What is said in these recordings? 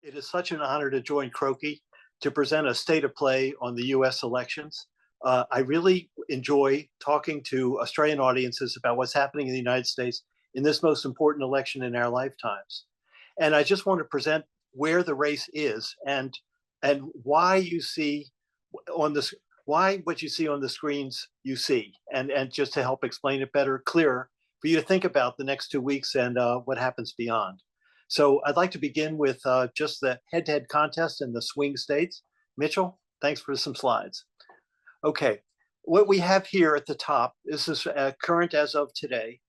It is such an honor to join Croaky to present a state of play on the US elections. I really enjoy talking to Australian audiences about what's happening in the United States in this most important election in our lifetimes. And I just want to present where the race is and why you see on this why what you see on the screens you see, and just to help explain it better, clearer for you to think about the next 2 weeks and what happens beyond. So I'd like to begin with just the head-to-head contest in the swing states. Mitchell, thanks for some slides. Okay, what we have here at the top, this is current as of today,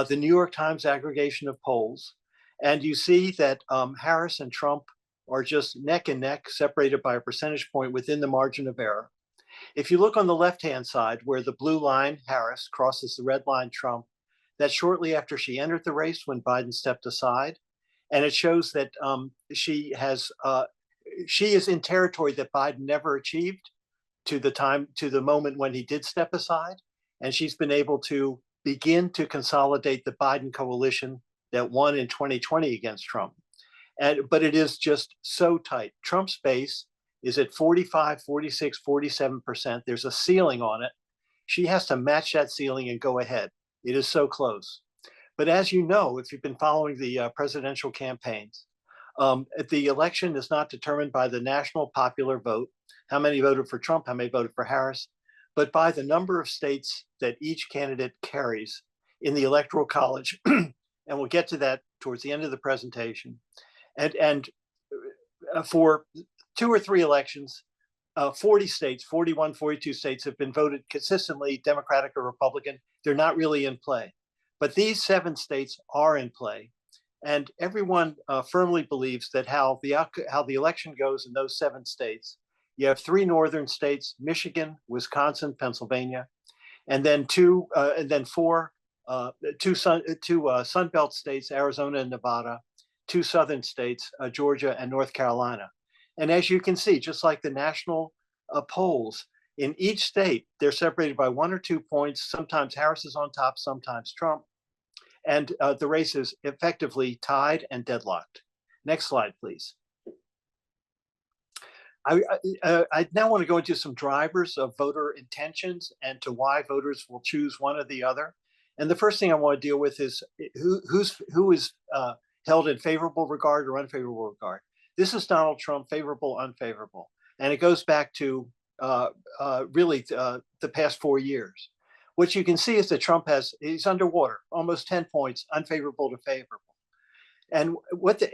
the New York Times aggregation of polls. And you see that Harris and Trump are just neck and neck, separated by a percentage point within the margin of error. If you look on the left-hand side where the blue line, Harris, crosses the red line, Trump, that's shortly after she entered the race when Biden stepped aside. And it shows that she is in territory that Biden never achieved to the moment when he did step aside. And she's been able to begin to consolidate the Biden coalition that won in 2020 against Trump. But it is just so tight. Trump's base is at 45, 46, 47%. There's a ceiling on it. She has to match that ceiling and go ahead. It is so close. But as you know, if you've been following the presidential campaigns, the election is not determined by the national popular vote, how many voted for Trump, how many voted for Harris, but by the number of states that each candidate carries in the Electoral College. And we'll get to that towards the end of the presentation. And for 2 or 3 elections, 40 states, 41, 42 states have been voted consistently Democratic or Republican. They're not really in play. But these 7 states are in play. And everyone firmly believes that how the election goes in those 7 states, you have 3 northern states, Michigan, Wisconsin, Pennsylvania, and then 4 Sun Belt states, Arizona and Nevada, 2 southern states, Georgia and North Carolina. And as you can see, just like the national polls, in each state, they're separated by 1 or 2 points. Sometimes Harris is on top, sometimes Trump. And the race is effectively tied and deadlocked. Next slide, please. I now want to go into some drivers of voter intentions and to why voters will choose one or the other. And the first thing I want to deal with is who is held in favorable regard or unfavorable regard. This is Donald Trump, favorable, unfavorable. And it goes back to really the past 4 years. What you can see is that Trump he's underwater, almost 10 points, unfavorable to favorable. And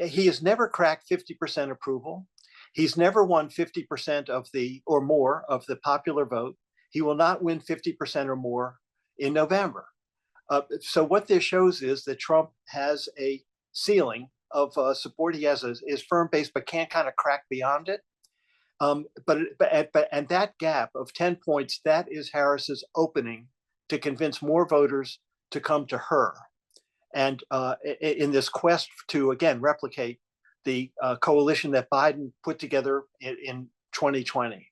he has never cracked 50% approval. He's never won 50% or more of the popular vote. He will not win 50% or more in November. So what this shows is that Trump has a ceiling of support. He has his firm base, but can't kind of crack beyond it. And that gap of 10 points, that is Harris's opening to convince more voters to come to her. And in this quest to, again, replicate the coalition that Biden put together in 2020.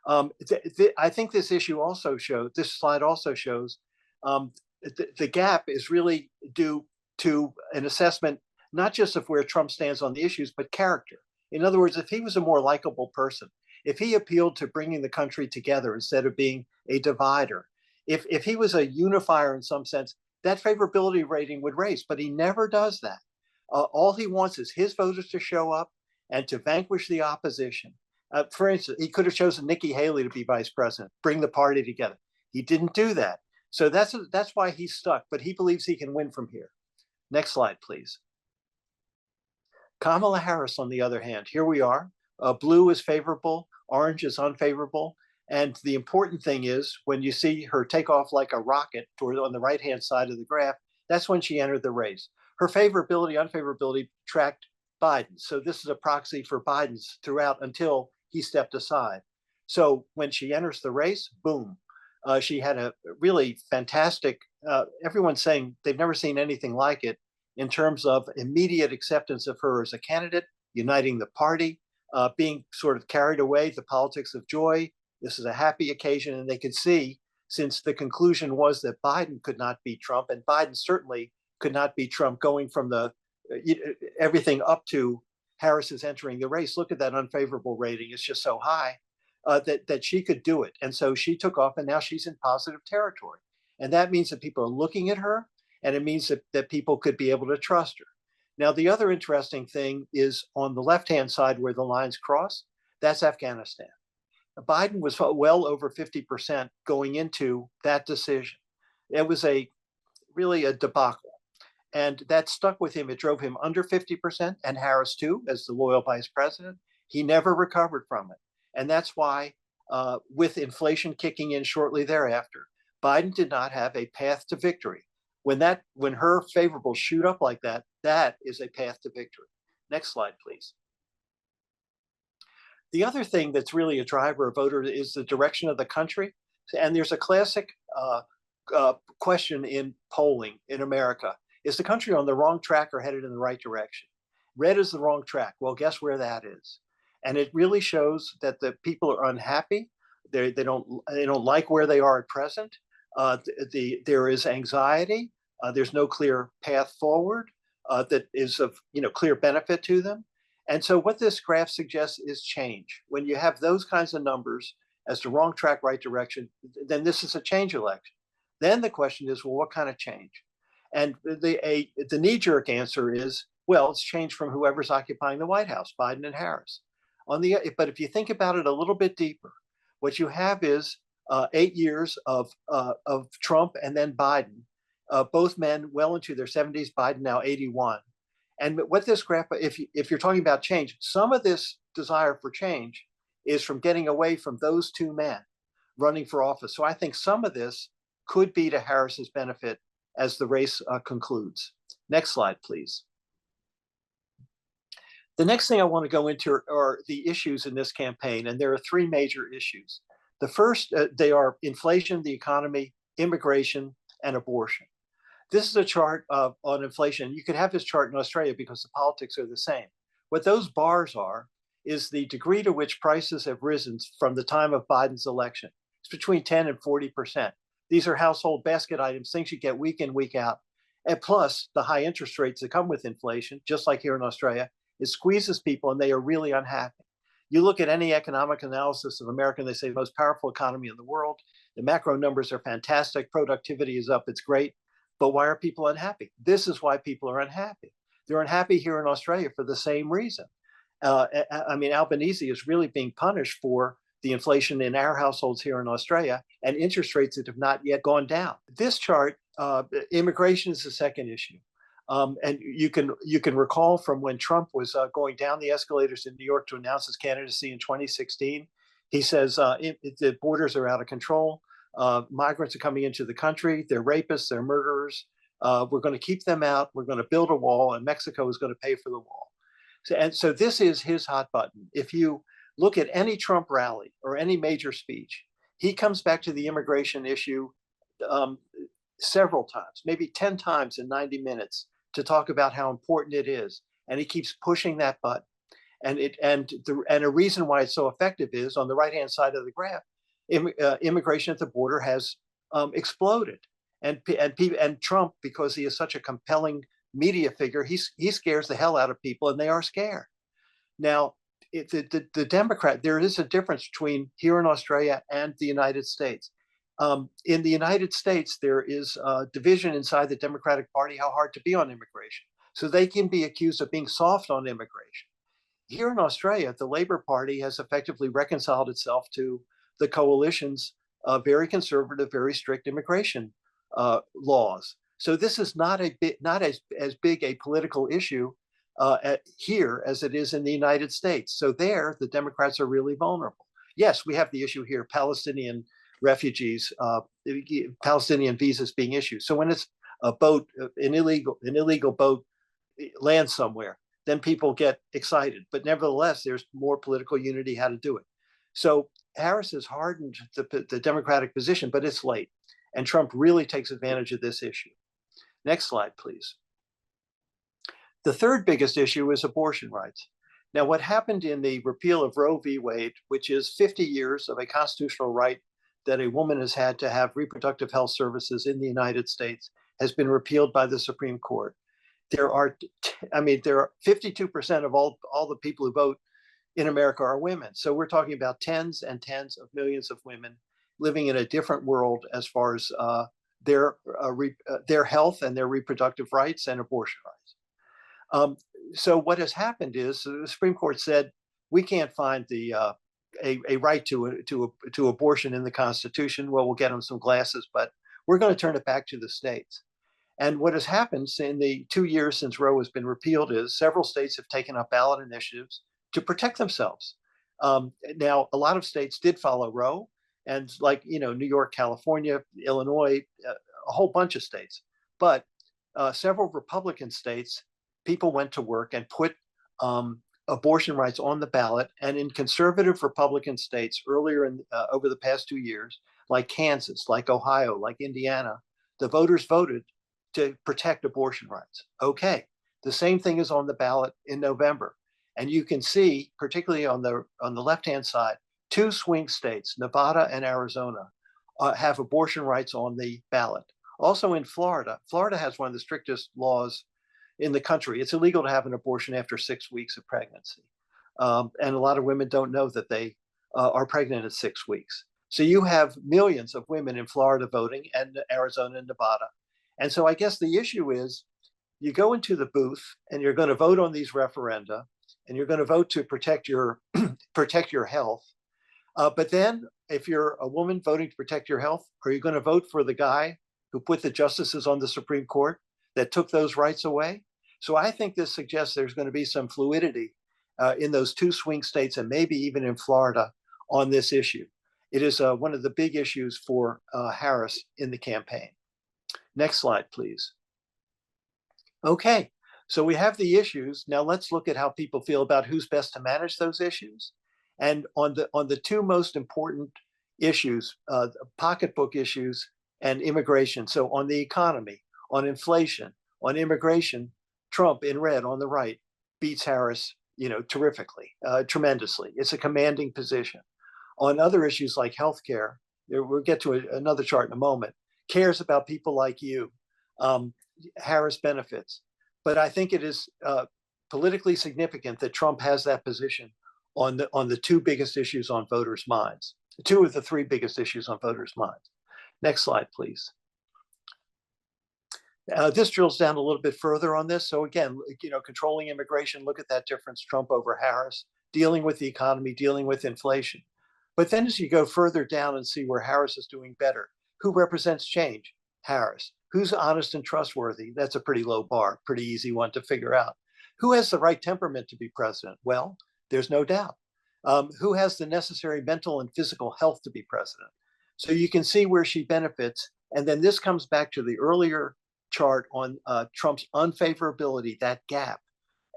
I think this slide also shows the gap is really due to an assessment, not just of where Trump stands on the issues, but character. In other words, if he was a more likable person, if he appealed to bringing the country together instead of being a divider, if he was a unifier in some sense, that favorability rating would raise, but he never does that. All he wants is his voters to show up and to vanquish the opposition. For instance, he could have chosen Nikki Haley to be vice president, bring the party together. He didn't do that. So that's why he's stuck, but he believes he can win from here. Next slide, please. Kamala Harris, on the other hand, here we are. Blue is favorable, orange is unfavorable. And the important thing is when you see her take off like a rocket on the right-hand side of the graph, that's when she entered the race. Her favorability, unfavorability tracked Biden. So this is a proxy for Biden's throughout until he stepped aside. So when she enters the race, boom, she had a really fantastic, everyone's saying they've never seen anything like it in terms of immediate acceptance of her as a candidate, uniting the party, being sort of carried away, the politics of joy. This is a happy occasion, and they could see, since the conclusion was that Biden could not beat Trump, and Biden certainly could not beat Trump going from everything up to Harris is entering the race. Look at that unfavorable rating. It's just so high that she could do it. And so she took off, and now she's in positive territory. And that means that people are looking at her, and it means that people could be able to trust her. Now, the other interesting thing is on the left-hand side where the lines cross, that's Afghanistan. Biden was well over 50% going into that decision. It was really a debacle. And that stuck with him. It drove him under 50%, and Harris too, as the loyal vice president. He never recovered from it. And that's why, with inflation kicking in shortly thereafter, Biden did not have a path to victory. When her favorables shoot up like that, that is a path to victory. Next slide, please. The other thing that's really a driver of voters is the direction of the country. And there's a classic question in polling in America. Is the country on the wrong track or headed in the right direction? Red is the wrong track. Well, guess where that is? And it really shows that the people are unhappy. They don't like where they are at present. There is anxiety. There's no clear path forward that is of clear benefit to them. And so what this graph suggests is change. When you have those kinds of numbers as to wrong track, right direction, then this is a change election. Then the question is, well, what kind of change? And the knee-jerk answer is, well, it's change from whoever's occupying the White House, Biden and Harris. But if you think about it a little bit deeper, what you have is 8 years of Trump and then Biden, both men well into their 70s, Biden now 81. And what this graph, if you're talking about change, some of this desire for change is from getting away from those two men running for office. So I think some of this could be to Harris's benefit as the race concludes. Next slide, please. The next thing I want to go into are the issues in this campaign, and there are three major issues. The first, they are inflation, the economy, immigration, and abortion. This is a chart on inflation. You could have this chart in Australia because the politics are the same. What those bars are is the degree to which prices have risen from the time of Biden's election. It's between 10 and 40%. These are household basket items, things you get week in, week out. And plus the high interest rates that come with inflation, just like here in Australia, it squeezes people and they are really unhappy. You look at any economic analysis of America, and they say the most powerful economy in the world. The macro numbers are fantastic. Productivity is up. It's great. But why are people unhappy? This is why people are unhappy. They're unhappy here in Australia for the same reason. I mean, Albanese is really being punished for the inflation in our households here in Australia and interest rates that have not yet gone down. This chart, immigration is the second issue. And you can recall from when Trump was going down the escalators in New York to announce his candidacy in 2016, he says the borders are out of control. Migrants are coming into the country. They're rapists. They're murderers. We're going to keep them out. We're going to build a wall, and Mexico is going to pay for the wall. So this is his hot button. If you look at any Trump rally or any major speech, he comes back to the immigration issue several times, maybe 10 times in 90 minutes to talk about how important it is. And he keeps pushing that button. And a reason why it's so effective is on the right-hand side of the graph, immigration at the border has exploded. And Trump, because he is such a compelling media figure, he scares the hell out of people, and they are scared. Now, the Democrat, there is a difference between here in Australia and the United States. In the United States, there is a division inside the Democratic Party how hard to be on immigration. So they can be accused of being soft on immigration. Here in Australia, the Labour Party has effectively reconciled itself to the coalition's very conservative, very strict immigration laws. So this is not as big a political issue here as it is in the United States. So there, the Democrats are really vulnerable. Yes, we have the issue here, Palestinian refugees, Palestinian visas being issued. So when it's a boat, an illegal boat lands somewhere, then people get excited. But nevertheless, there's more political unity how to do it. So Harris has hardened the Democratic position, but it's late. And Trump really takes advantage of this issue. Next slide, please. The third biggest issue is abortion rights. Now, what happened in the repeal of Roe v. Wade, which is 50 years of a constitutional right that a woman has had to have reproductive health services in the United States, has been repealed by the Supreme Court. there are, I mean, there are 52% of all the people who vote in America are women. So we're talking about tens and tens of millions of women living in a different world as far as their health and their reproductive rights and abortion rights. So what has happened is the Supreme Court said we can't find a right to abortion in the Constitution. Well, we'll get them some glasses, but we're going to turn it back to the states. And what has happened in the 2 years since Roe has been repealed is several states have taken up ballot initiatives to protect themselves. Now, a lot of states did follow Roe, and like, New York, California, Illinois, a whole bunch of states. But several Republican states, people went to work and put abortion rights on the ballot. And in conservative Republican states earlier over the past 2 years, like Kansas, like Ohio, like Indiana, the voters voted to protect abortion rights. Okay, the same thing is on the ballot in November. And you can see, particularly on the left-hand side, 2 swing states, Nevada and Arizona, have abortion rights on the ballot. Also in Florida, Florida has one of the strictest laws in the country. It's illegal to have an abortion after 6 weeks of pregnancy. And a lot of women don't know that they are pregnant at 6 weeks. So you have millions of women in Florida voting, and Arizona and Nevada. And so I guess the issue is you go into the booth and you're going to vote on these referenda, and you're going to vote to protect your health. But then if you're a woman voting to protect your health, are you going to vote for the guy who put the justices on the Supreme Court that took those rights away? So I think this suggests there's going to be some fluidity in those 2 swing states, and maybe even in Florida, on this issue. It is one of the big issues for Harris in the campaign. Next slide, please. Okay, so we have the issues. Now let's look at how people feel about who's best to manage those issues. And on the 2 most important issues, pocketbook issues and immigration. So on the economy, on inflation, on immigration, Trump in red on the right beats Harris, terrifically, tremendously. It's a commanding position. On other issues like healthcare, we'll get to another chart in a moment, cares about people like you. Harris benefits. But I think it is politically significant that Trump has that position on the 2 biggest issues on voters' minds, 2 of the 3 biggest issues on voters' minds. Next slide, please. This drills down a little bit further on this. So again, controlling immigration, look at that difference, Trump over Harris, dealing with the economy, dealing with inflation. But then as you go further down and see where Harris is doing better, who represents change? Harris. Who's honest and trustworthy? That's a pretty low bar, pretty easy one to figure out. Who has the right temperament to be president? Well, there's no doubt. Who has the necessary mental and physical health to be president? So you can see where she benefits. And then this comes back to the earlier chart on Trump's unfavorability, that gap.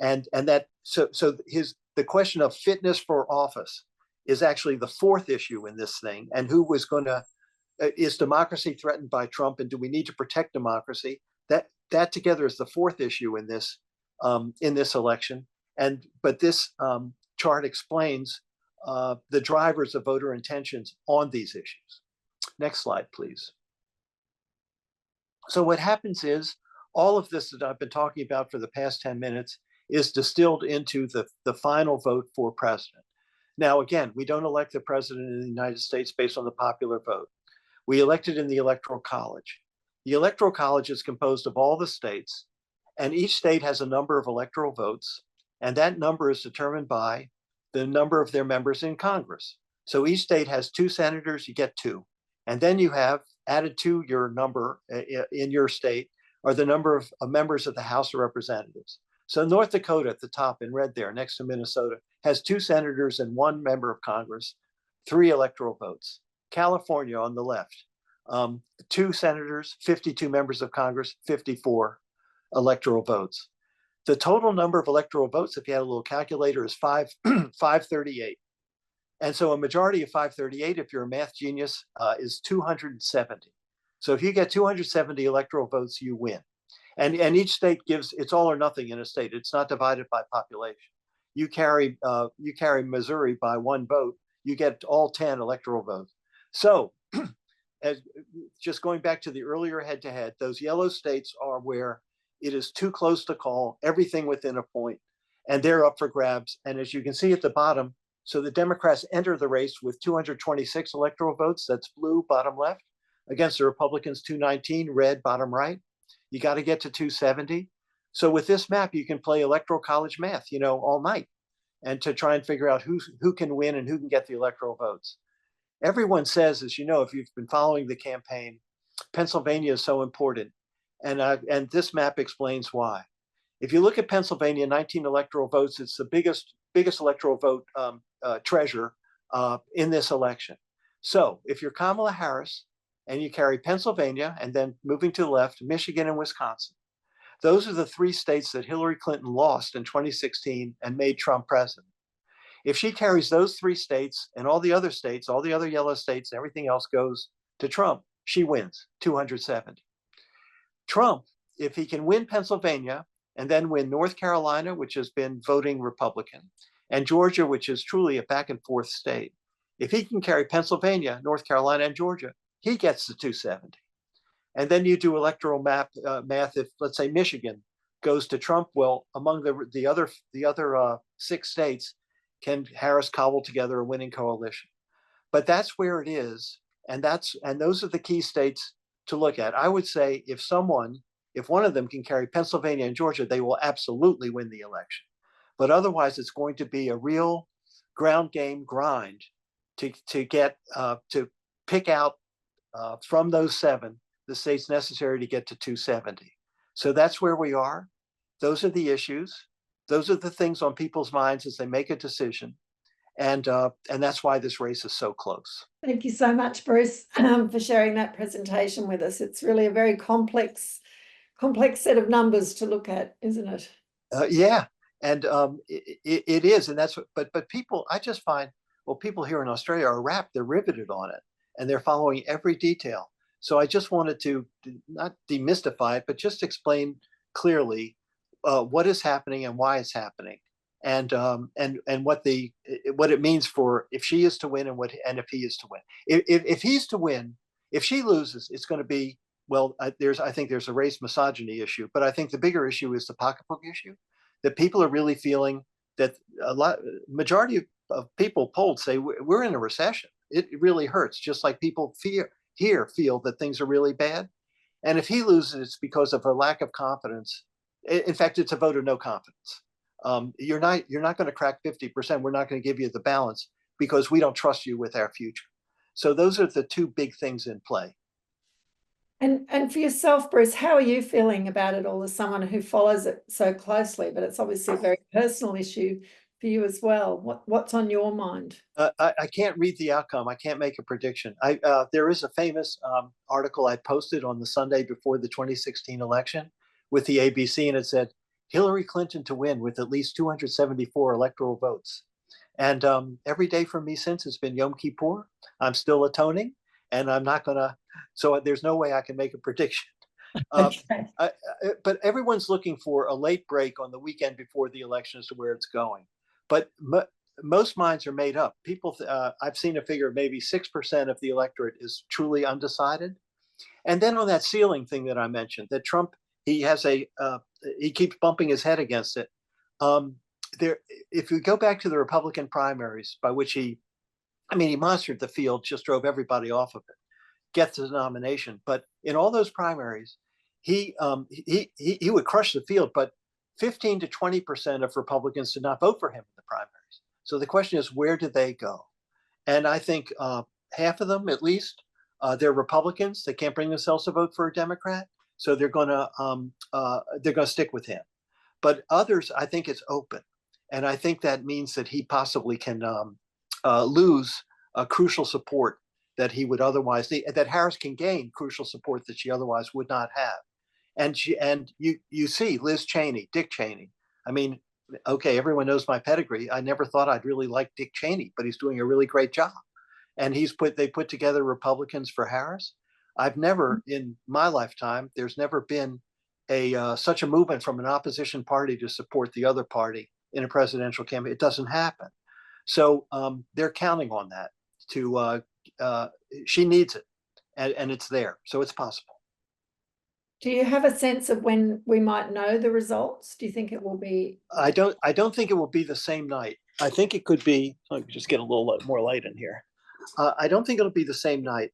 And that the question of fitness for office is actually the 4th issue in this thing. And who was going to is democracy threatened by Trump, and do we need to protect democracy? That together is the 4th issue in this election. But this chart explains the drivers of voter intentions on these issues. Next slide, please. So what happens is all of this that I've been talking about for the past 10 minutes is distilled into the final vote for president. Now, again, we don't elect the president in the United States based on the popular vote. We elected in the Electoral College. The Electoral College is composed of all the states, and each state has a number of electoral votes, and that number is determined by the number of their members in Congress. So each state has 2 senators, you get 2. And then you have added to your number in your state are the number of members of the House of Representatives. So North Dakota at the top in red there next to Minnesota has 2 senators and 1 member of Congress, 3 electoral votes. California on the left, 2 senators, 52 members of Congress, 54 electoral votes. The total number of electoral votes, if you had a little calculator, is 538. And so a majority of 538, if you're a math genius, is 270. So if you get 270 electoral votes, you win. And each state gives, it's all or nothing in a state. It's not divided by population. You carry Missouri by 1 vote, you get all 10 electoral votes. So just going back to the earlier head-to-head, those yellow states are where It is too close to call, everything within a point, and they're up for grabs. And as you can see at the bottom, so the Democrats enter the race with 226 electoral votes, that's blue, bottom left, against the Republicans, 219, red, bottom right. You got to get to 270. So with this map, you can play electoral college math, all night, and to try and figure out who can win and who can get the electoral votes. Everyone says, as you know, if you've been following the campaign, Pennsylvania is so important. And this map explains why. If you look at Pennsylvania, 19 electoral votes, it's the biggest electoral vote treasure in this election. So if you're Kamala Harris and you carry Pennsylvania, and then moving to the left, Michigan and Wisconsin, those are the three states that Hillary Clinton lost in 2016 and made Trump president. If she carries those three states and all the other states, all the other yellow states, everything else goes to Trump, she wins 270. Trump, if he can win Pennsylvania and then win North Carolina, which has been voting Republican, and Georgia, which is truly a back and forth state, if he can carry Pennsylvania, North Carolina, and Georgia, he gets to 270. And then you do electoral math. If, let's say, Michigan goes to Trump, well, among the other 6 states, can Harris cobble together a winning coalition? But that's where it is, and those are the key states to look at. I would say if one of them can carry Pennsylvania and Georgia, they will absolutely win the election. But otherwise, it's going to be a real ground game grind to get to pick out from those 7 the states necessary to get to 270. So that's where we are. Those are the issues. Those are the things on people's minds as they make a decision. And that's why this race is so close. Thank you so much, Bruce, for sharing that presentation with us. It's really a very complex set of numbers to look at, isn't it? Yeah, and it is, and that's but people, I just find, well, people here in Australia are wrapped, they're riveted on it, and they're following every detail. So I just wanted to not demystify it, but just explain clearly what is happening and why it's happening, and what it means for if she is to win and if he is to win. If he's to win, if she loses, it's going to be, well, I think there's a race misogyny issue, but I think the bigger issue is the pocketbook issue, that people are really feeling that majority of people polled say we're in a recession. It really hurts, just like people feel that things are really bad. And if he loses, it's because of a lack of confidence. In fact, it's a vote of no confidence. You're not going to crack 50%. We're not going to give you the balance because we don't trust you with our future. So those are the two big things in play. And for yourself, Bruce, how are you feeling about it all as someone who follows it so closely? But it's obviously a very personal issue for you as well. What's on your mind? I can't read the outcome. I can't make a prediction. There is a famous article I posted on the Sunday before the 2016 election with the ABC, and it said, Hillary Clinton to win with at least 274 electoral votes. And every day for me since has been Yom Kippur. I'm still atoning, and I'm not going to, so there's no way I can make a prediction. Okay. But everyone's looking for a late break on the weekend before the election as to where it's going. But most minds are made up. People, I've seen a figure of maybe 6% of the electorate is truly undecided. And then on that ceiling thing that I mentioned, that Trump, he keeps bumping his head against it. If you go back to the Republican primaries, by which he monstered the field, just drove everybody off of it, gets the nomination. But in all those primaries, he would crush the field, but 15 to 20% of Republicans did not vote for him in the primaries. So the question is, where do they go? And I think half of them, at least, they're Republicans. They can't bring themselves to vote for a Democrat, so they're going to stick with him. But others, I think it's open, and I think that means that he possibly can lose crucial support that he would otherwise need, that Harris can gain crucial support that she otherwise would not have. And you see Liz Cheney, Dick Cheney. Okay, everyone knows my pedigree. I never thought I'd really like Dick Cheney, but he's doing a really great job. And they put together Republicans for Harris. I've never, in my lifetime, there's never been such a movement from an opposition party to support the other party in a presidential campaign. It doesn't happen. So they're counting on that. She needs it, and it's there, so it's possible. Do you have a sense of when we might know the results? Do you think it will be? I don't think it will be the same night. I think it could be. Let me just get a little more light in here. I don't think it'll be the same night,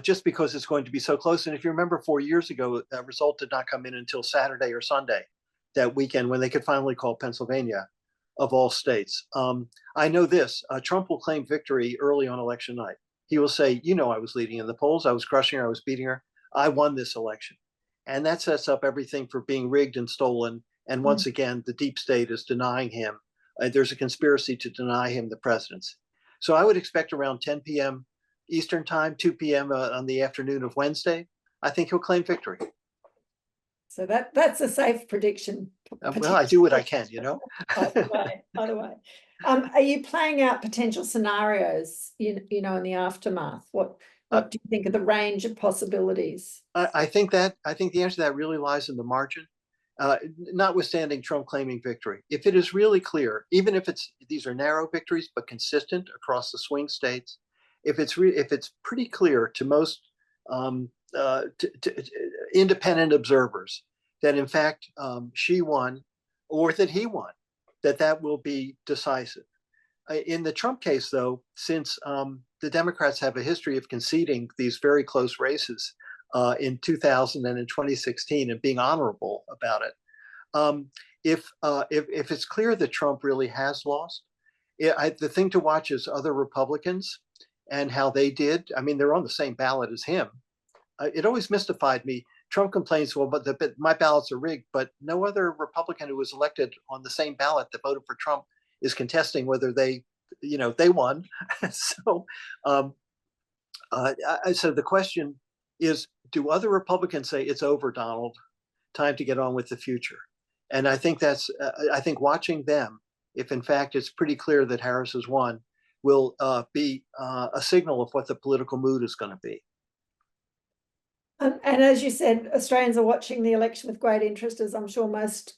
just because it's going to be so close. And if you remember 4 years ago, that result did not come in until Saturday or Sunday that weekend when they could finally call Pennsylvania of all states. I know this, Trump will claim victory early on election night. He will say, I was leading in the polls. I was crushing her. I was beating her. I won this election. And that sets up everything for being rigged and stolen. And once again, the deep state is denying him. There's a conspiracy to deny him the presidency. So I would expect around 10 p.m. Eastern time, 2 p.m. On the afternoon of Wednesday, I think he'll claim victory. So that's a safe prediction. Well, I do what I can, Either way. Are you playing out potential scenarios, in the aftermath? What do you think of the range of possibilities? I think the answer to that really lies in the margin, notwithstanding Trump claiming victory. If it is really clear, even if these are narrow victories but consistent across the swing states, if it's pretty clear to most independent observers that in fact she won or that he won, that will be decisive. In the Trump case, though, since the Democrats have a history of conceding these very close races in 2000 and in 2016 and being honorable about it, if it's clear that Trump really has lost, the thing to watch is other Republicans and how they did. I mean, they're on the same ballot as him. It always mystified me. Trump complains, well, but my ballots are rigged, but no other Republican who was elected on the same ballot that voted for Trump is contesting whether they won. So, so the question is, do other Republicans say it's over, Donald? Time to get on with the future? And I think I think watching them, if in fact it's pretty clear that Harris has won, will be a signal of what the political mood is going to be. And as you said, Australians are watching the election with great interest, as I'm sure most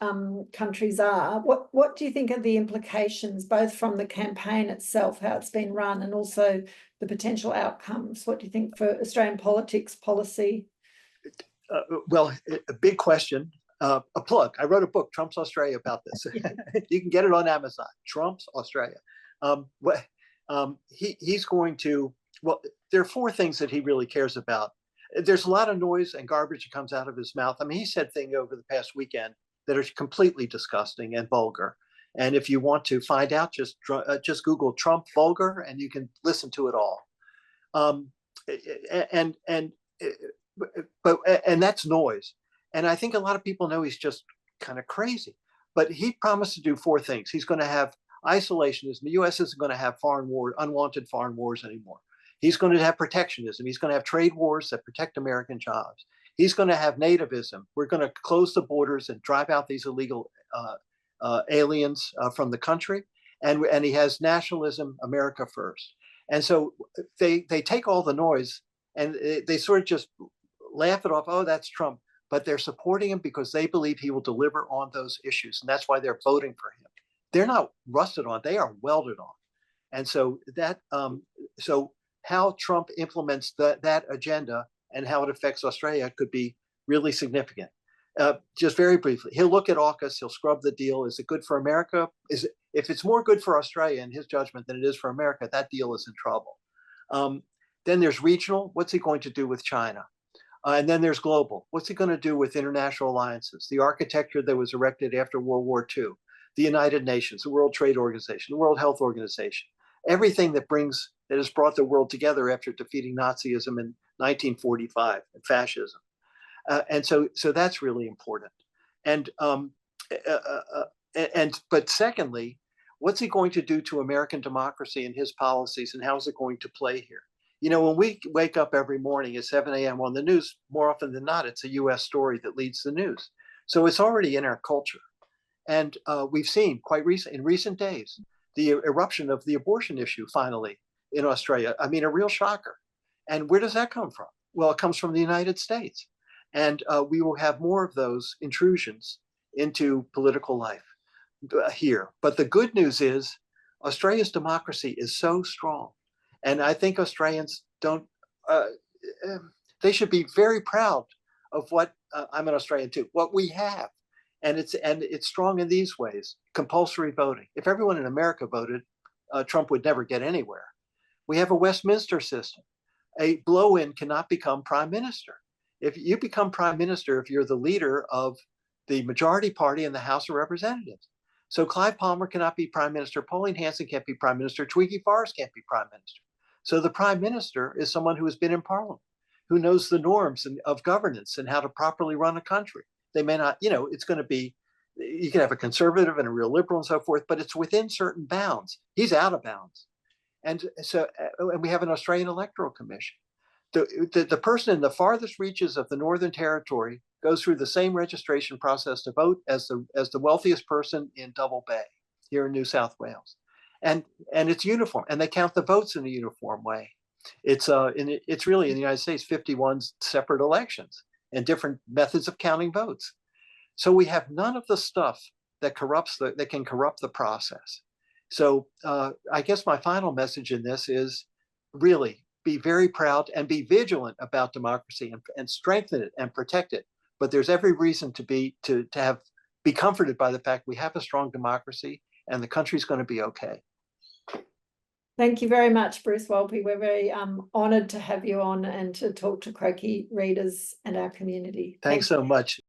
countries are. What do you think are the implications, both from the campaign itself, how it's been run, and also the potential outcomes? What do you think for Australian politics, policy? Well, a big question. A plug. I wrote a book, Trump's Australia, about this. You can get it on Amazon. Trump's Australia. He's going to. Well, there are 4 things that he really cares about. There's a lot of noise and garbage that comes out of his mouth. I mean, he said things over the past weekend that are completely disgusting and vulgar. And if you want to find out, just Google Trump vulgar, and you can listen to it all. And that's noise. And I think a lot of people know he's just kind of crazy. But he promised to do 4 things. He's going to have isolationism. The U.S. isn't going to have unwanted foreign wars anymore. He's going to have protectionism. He's going to have trade wars that protect American jobs. He's going to have nativism. We're going to close the borders and drive out these illegal aliens from the country. And he has nationalism, America first. And so they take all the noise and they sort of just laugh it off. Oh, that's Trump. But they're supporting him because they believe he will deliver on those issues. And that's why they're voting for him. They're not rusted on. They are welded on. And so how Trump implements that agenda and how it affects Australia could be really significant. Just very briefly, he'll look at AUKUS, he'll scrub the deal. Is it good for America? If it's more good for Australia in his judgment than it is for America, that deal is in trouble. Then there's regional. What's he going to do with China? And then there's global. What's he going to do with international alliances? The architecture that was erected after World War II, the United Nations, the World Trade Organization, the World Health Organization, everything that has brought the world together after defeating Nazism in 1945 and fascism. And so that's really important. But secondly, what's he going to do to American democracy and his policies, and how is it going to play here? When we wake up every morning at 7 a.m. on the news, more often than not, it's a U.S. story that leads the news. So it's already in our culture. And we've seen in recent days, the eruption of the abortion issue finally in Australia. I mean, a real shocker. And where does that come from? Well, it comes from the United States. And we will have more of those intrusions into political life here. But the good news is Australia's democracy is so strong. And I think Australians they should be very proud of what I'm an Australian too, what we have. And it's strong in these ways. Compulsory voting. If everyone in America voted, Trump would never get anywhere. We have a Westminster system. A blow-in cannot become prime minister. If you become prime minister, if you're the leader of the majority party in the House of Representatives. So Clive Palmer cannot be prime minister. Pauline Hanson can't be prime minister. Tweety Forrest can't be prime minister. So the prime minister is someone who has been in parliament, who knows the norms of governance and how to properly run a country. They may not, it's going to be, you can have a conservative and a real liberal and so forth, but it's within certain bounds. He's out of bounds. And so, and we have an Australian Electoral Commission. The person in the farthest reaches of the Northern Territory goes through the same registration process to vote as the wealthiest person in Double Bay here in New South Wales. And it's uniform, and they count the votes in a uniform way. It's really in the United States 51 separate elections and different methods of counting votes. So we have none of the stuff that can corrupt the process. So I guess my final message in this is really be very proud and be vigilant about democracy and strengthen it and protect it. But there's every reason to be comforted by the fact we have a strong democracy and the country's going to be okay. Thank you very much, Bruce Wolpe. We're very honoured to have you on and to talk to Croaky readers and our community. Thanks so much.